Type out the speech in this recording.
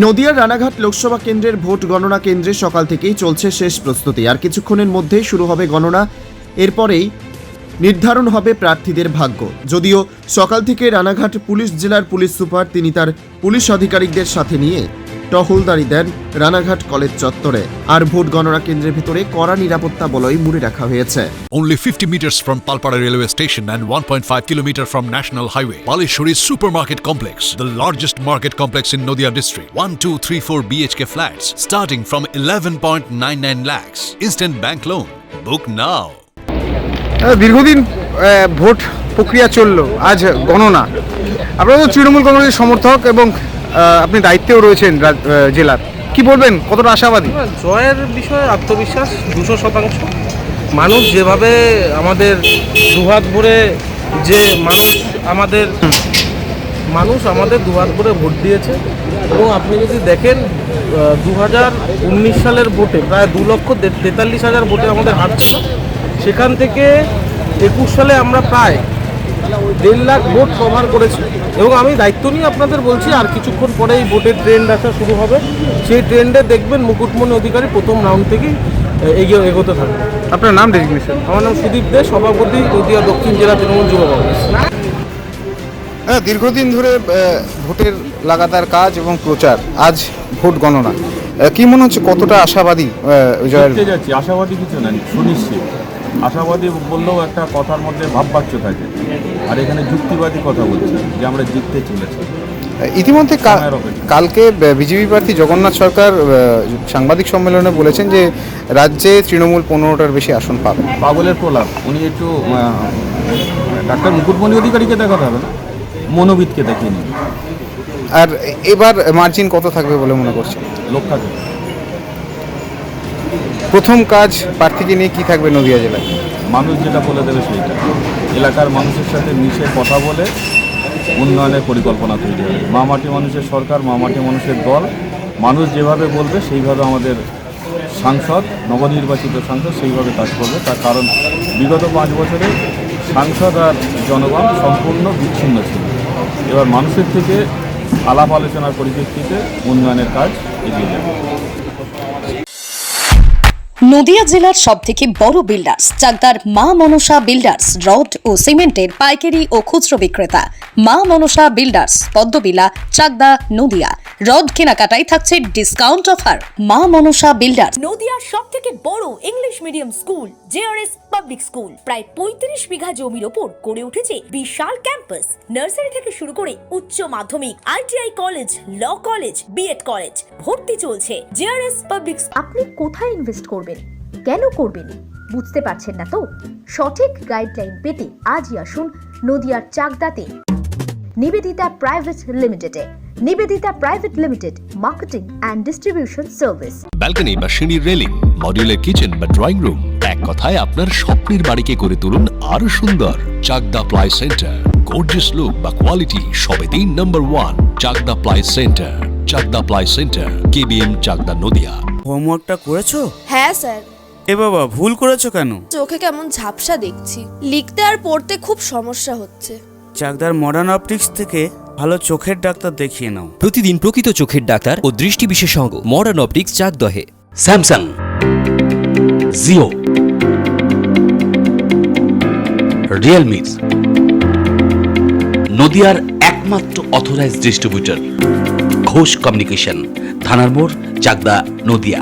নদিয়ার রানাঘাট লোকসভা কেন্দ্রের ভোট গণনা কেন্দ্রে সকাল থেকেই চলছে শেষ প্রস্তুতি। আর কিছুক্ষণের মধ্যেই শুরু হবে গণনা। এরপরেই নির্ধারণ হবে প্রার্থীদের ভাগ্য। যদিও সকাল থেকে রানাঘাট পুলিশ জেলার পুলিশ সুপার তিনি তার পুলিশ আধিকারিকদের সাথে নিয়ে টহলদারি দেন রানাঘাট কলেজ চত্বরে। আর ভোট গণনা কেন্দ্রের ভিতরে কড়া নিরাপত্তা বলয় মুড়ে রাখা হয়েছে। Only 50 meters from Palpara railway station and 1.5 km from National Highway, Palishuri Supermarket Complex, the largest market complex in Noida district. 1, 2, 3, 4 BHK flats starting from 11.99 lakhs. Instant bank loan. Book now. দীর্ঘদিন vote প্রক্রিয়া চলল, আজ গণনা। আপনারা তো তৃণমূল কংগ্রেসের সমর্থক এবং আপনি দায়িত্বেও রয়েছেন জেলার, কি বলবেন, কতটা আশাবাদী? জয়ের বিষয়ে আত্মবিশ্বাস 200%। মানুষ যেভাবে আমাদের দুহাত ভরে মানুষ আমাদের দুহাত ভরে ভোট দিয়েছে এবং আপনি যদি দেখেন 2019 সালের ভোটে প্রায় 2,43,000 ভোটে আমাদের হার ছিল। সেখান থেকে 21 সালে আমরা প্রায় 1.5 লাখ ভোট কভার করেছি এবং আমি দায়িত্ব নিয়ে আপনাদের বলছি আর কিছুক্ষণ পরে এই ভোটের ট্রেন্ড আসা শুরু হবে। সেই ট্রেন্ডে দেখবেন মুকুটমণি অধিকারী প্রথম রাউন্ড থেকেই এগোতে থাকবে। আপনার নাম ডেজিগনেশন? আমার নাম সুদীপ দে, সভাপতি নদিয়া দক্ষিণ জেলা তৃণমূল যুব কংগ্রেস। হ্যাঁ, দীর্ঘদিন ধরে ভোটের লাগাতার কাজ এবং প্রচার, আজ ভোট গণনা। কি মনে হচ্ছে, কতটা আশাবাদী জয়ের? যাচ্ছি আশাবাদী কিছু না, সুনিশ্চিত। আশাবাদী বললেও একটা কথার মধ্যে ভাববাচ্য থাকে, আর এখানে যুক্তিবাদী কথা বলছে যে আমরা জিততে চলেছি। ইতিমধ্যে কালকে বিজেপি প্রার্থী জগন্নাথ সরকার সাংবাদিক সম্মেলনে বলেছেন যে রাজ্যে তৃণমূল 15টার বেশি আসন পাবে। পাগলের প্রলাপ, উনি একটু ডাক্তার মুকুটমণি অধিকারীকে দেখাতে হবে না, মনোবিদকে দেখিয়ে নিন। আর এবার মার্জিন কত থাকবে বলে মনে করছেন? লক্ষাধিক। প্রথম কাজ প্রার্থীকে নিয়ে কি থাকবে নদিয়া জেলায়? মানুষ যেটা বলে দেবে সেইটা, এলাকার মানুষের সাথে মিশে কথা বলে উন্নয়নের পরিকল্পনা তৈরি হবে। মা মাটি মানুষের সরকার, মা মাটি মানুষের দল, মানুষ যেভাবে বলবে সেইভাবে আমাদের সাংসদ, নবনির্বাচিত সাংসদ সেইভাবে কাজ করবে। তার কারণ বিগত 5 বছরে সাংসদ আর জনগণ সম্পূর্ণ বিচ্ছিন্ন ছিল। এবার মানুষের থেকে আলাপ আলোচনার পরিপ্রেক্ষিতে উন্নয়নের কাজ এগিয়ে যাবে। নদিয়া জেলার সবথেকে বড় বিল্ডার্স চাকদার মা মনসা বিল্ডার্স, রড ও সিমেন্টের পাইকারি ও খুচরো বিক্রেতা। মা মনসা বিল্ডার্স, পদ্মবিলা, চাকদা, নদিয়া। রড কেনাকাটায় থাকছে ডিসকাউন্ট অফার। মা মনসা বিল্ডার্স। নদিয়ার সবথেকে বড় English medium school JRS public school, প্রায় 35 বিঘা জমির ওপর গড়ে উঠেছে বিশাল ক্যাম্পাস। নার্সারি থেকে শুরু করে উচ্চ মাধ্যমিক, ITI college, law college, BEd college, ভর্তি চলছে। JRS public. আপনি কোথায় ইনভেস্ট করবেন, কেন করবেন, বুঝতে পারছেন না তো? সঠিক গাইডলাইন পেতে আজই আসুন নদিয়ার চাকদাতে নিবেদিতা প্রাইভেট লিমিটেডে। Nivedita private limited, marketing and distribution service. Balcony বা সিঁড়ির রেলিং, মডিউলার কিচেন বা ড্রয়িং রুম, এক কথায় আপনার স্বপ্নের বাড়িকে করে তুলুন আরো সুন্দর। Chakdah ply centre, gorgeous look বা কোয়ালিটি সবেতেই number 1। Chakdah ply centre, Chakdah ply centre, KBM, Chakdah, Nadia. হোমওয়ার্কটা করেছো? হ্যাঁ স্যার। এ বাবা, ভুল করেছো কেন? চোখে কেমন ঝাপসা দেখছি, লিখতে আর পড়তে খুব সমস্যা হচ্ছে। চাকদার মডার্ন অপটিক্স থেকে ভালো চোখের ডাক্তার দেখিয়ে নাও। প্রতিদিন প্রকৃত চোখের ডাক্তার ও দৃষ্টি বিশেষজ্ঞ মডার্ন অপটিক্স চাকদহে। স্যামসাং, জিও, রিয়েলমি, নদিয়ার একমাত্র অথরাইজড ডিস্ট্রিবিউটর ঘোষ কমিউনিকেশন, থানার মোড়, চাকদা, নদিয়া।